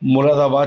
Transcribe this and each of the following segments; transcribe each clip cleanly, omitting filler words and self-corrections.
مراد آباد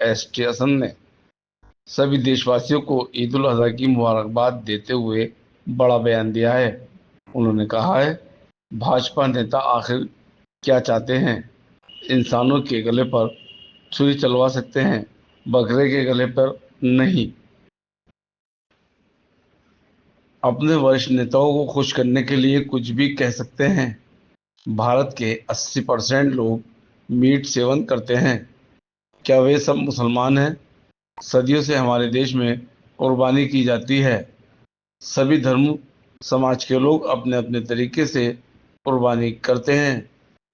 S T حسن نے سبھی دیش واسیوں کو عید الاضحیٰ کی مبارکباد دیتے ہوئے بڑا بیان دیا ہے۔ انہوں نے کہا ہے، بھاجپا نیتا آخر کیا چاہتے ہیں؟ انسانوں کے گلے پر چھری چلوا سکتے ہیں، بکرے کے گلے پر نہیں۔ اپنے ورشٹھ نیتاؤں کو خوش کرنے کے لیے کچھ بھی کہہ سکتے ہیں۔ بھارت کے 80% لوگ میٹ سیون کرتے ہیں۔ کیا وہ سب مسلمان ہیں؟ صدیوں سے ہمارے دیش میں قربانی کی جاتی ہے۔ سبھی دھرم سماج کے لوگ اپنے اپنے طریقے سے قربانی کرتے ہیں۔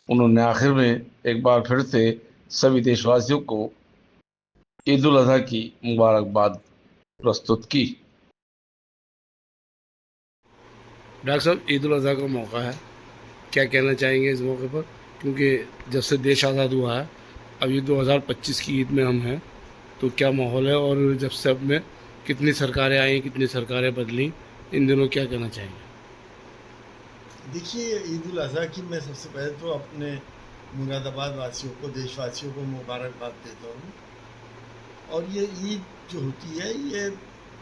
انہوں نے آخر میں ایک بار پھر سے سبھی دیش واسیوں کو عید الاضحیٰ کی مبارکباد پرستت کی۔ ڈاکٹر صاحب، عید الاضحیٰ کا موقع ہے، کیا کہنا چاہیں گے اس موقع پر؟ کیونکہ جب سے دیش آزاد ہوا ہے، اب یہ 2025 کی عید میں ہم ہیں، تو کیا ماحول ہے؟ اور جب سے اب میں کتنی سرکاریں آئیں، کتنی سرکاریں بدلیں، ان دنوں کیا کہنا چاہیں گے؟ دیکھیے، عید الاضحیٰ کی میں سب سے پہلے تو اپنے مراد آباد واسیوں کو، دیش واسیوں کو مبارکباد دیتا ہوں۔ اور یہ عید جو ہوتی ہے، یہ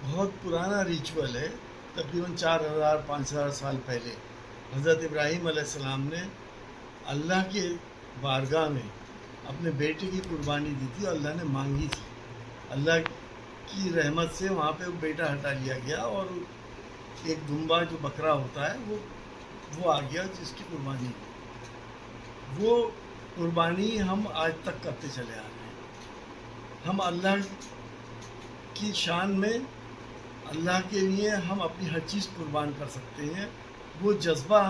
بہت پرانا ریچول ہے۔ تقریباً 4000-5000 سال پہلے حضرت ابراہیم علیہ السلام نے اللہ کے بارگاہ میں اپنے بیٹے کی قربانی دی تھی، اور اللہ نے مانگی تھی۔ اللہ کی رحمت سے وہاں پہ بیٹا ہٹا لیا گیا، اور ایک دمبا جو بکرا ہوتا ہے وہ آ گیا جس کی قربانی ہوئی۔ وہ قربانی ہم آج تک کرتے چلے آ رہے ہیں۔ ہم اللہ کی شان میں، اللہ کے لیے ہم اپنی ہر چیز قربان کر سکتے ہیں۔ وہ جذبہ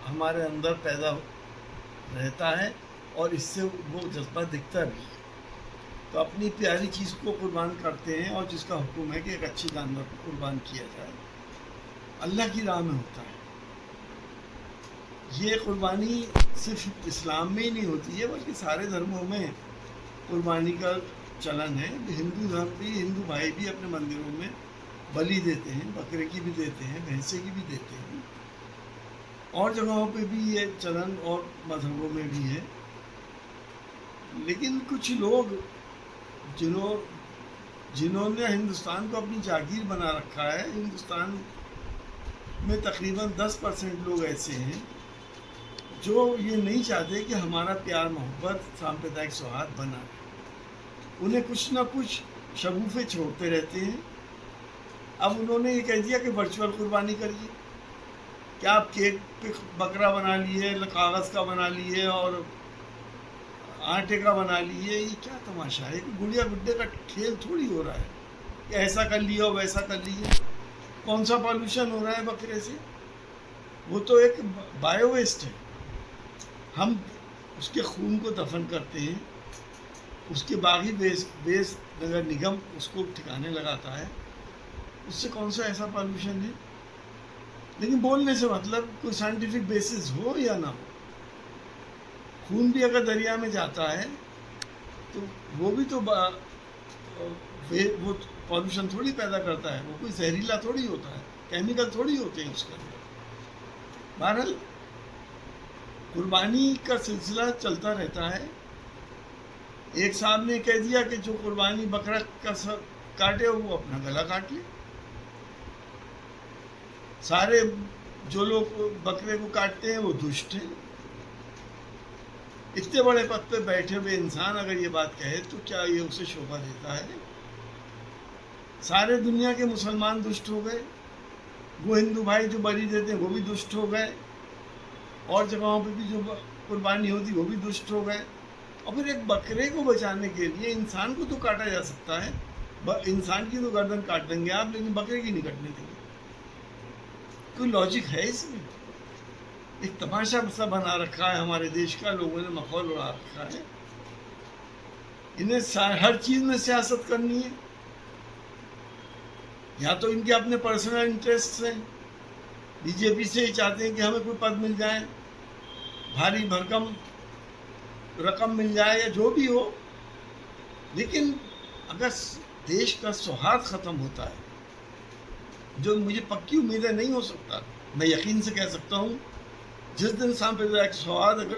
ہمارے اندر پیدا رہتا ہے، اور اس سے وہ جذبہ دکھتا بھی ہے۔ تو اپنی پیاری چیز کو قربان کرتے ہیں، اور جس کا حکم ہے کہ ایک اچھی جانور کو قربان کیا جائے، اللہ کی راہ میں ہوتا ہے۔ یہ قربانی صرف اسلام میں ہی نہیں ہوتی ہے، بلکہ سارے دھرموں میں قربانی کا چلن ہے۔ ہندو دھرم بھی، ہندو بھائی بھی اپنے مندروں میں بلی دیتے ہیں، بکرے کی بھی دیتے ہیں، بھینسے کی بھی دیتے ہیں۔ اور جگہوں پہ بھی یہ چلن اور مذہبوں میں بھی ہے۔ لیکن کچھ لوگ جنہوں نے ہندوستان کو اپنی جاگیر بنا رکھا ہے، ہندوستان میں تقریباً 10% لوگ ایسے ہیں جو یہ نہیں چاہتے کہ ہمارا پیار محبت سامپردائک سوہاد بنا رہے۔ انہیں کچھ نہ کچھ شگوفے چھوڑتے رہتے ہیں۔ اب انہوں نے یہ کہہ دیا کہ ورچوئل قربانی کریے۔ کیا آپ کیک پہ بکرا بنا لیے، کاغذ کا بنا لیے، اور آٹے کا بنا لیے؟ یہ کیا تماشا ہے؟ گڑیا گڈے کا کھیل تھوڑی ہو رہا ہے کہ ایسا کر لیا اور ویسا کر لیا۔ کون سا پالوشن ہو رہا ہے بکرے سے؟ وہ تو ایک بایو ویسٹ ہے۔ ہم اس کے خون کو دفن کرتے ہیں، اس کے باغی ویسٹ نگر نگم اس کو ٹھکانے لگاتا ہے۔ اس سے کون سا ایسا پالوشن ہے؟ لیکن بولنے سے مطلب کوئی سائنٹیفک بیسس ہو یا نہ ہو۔ خون بھی اگر دریا میں جاتا ہے تو وہ بھی تو وہ پالوشن تھوڑی پیدا کرتا ہے، وہ کوئی زہریلا تھوڑی ہوتا ہے، کیمیکل تھوڑی ہوتے ہیں اس کے اندر۔ بہرحال قربانی کا سلسلہ چلتا رہتا ہے۔ ایک صاحب نے کہہ دیا کہ جو قربانی بکرا کا کاٹے وہ اپنا گلا کاٹ لے۔ سارے جو لوگ بکرے کو کاٹتے ہیں وہ دشت ہیں۔ اتنے بڑے پد پہ بیٹھے ہوئے انسان اگر یہ بات کہے تو کیا یہ اسے شوبھا دیتا ہے؟ سارے دنیا کے مسلمان دشت ہو گئے، وہ ہندو بھائی جو بلی دیتے ہیں وہ بھی دشت ہو گئے، اور جگہوں پہ بھی جو قربانی ہوتی وہ بھی دشت ہو گئے۔ اور پھر ایک بکرے کو بچانے کے لیے انسان کو تو کاٹا جا سکتا ہے، انسان کی تو گردن کاٹ دیں گے آپ، لیکن بکرے کی نہیں کٹنے دیں گے۔ کوئی لاجک ہے اس میں؟ ایک تماشا سا بنا رکھا ہے ہمارے دیش کا، لوگوں نے ماحول اڑا رکھا ہے۔ انہیں ہر چیز میں سیاست کرنی ہے، یا تو ان کے اپنے پرسنل انٹرسٹ ہیں، بی جے پی سے ہی چاہتے ہیں کہ ہمیں کوئی پد مل جائے، بھاری بھرکم رقم مل جائے، یا جو بھی ہو۔ لیکن اگر دیش کا سوہاد ختم ہوتا ہے، جو مجھے پکی امید ہے نہیں ہو سکتا، میں یقین سے کہہ سکتا ہوں، جس دن سامپردائک سوہاد اگر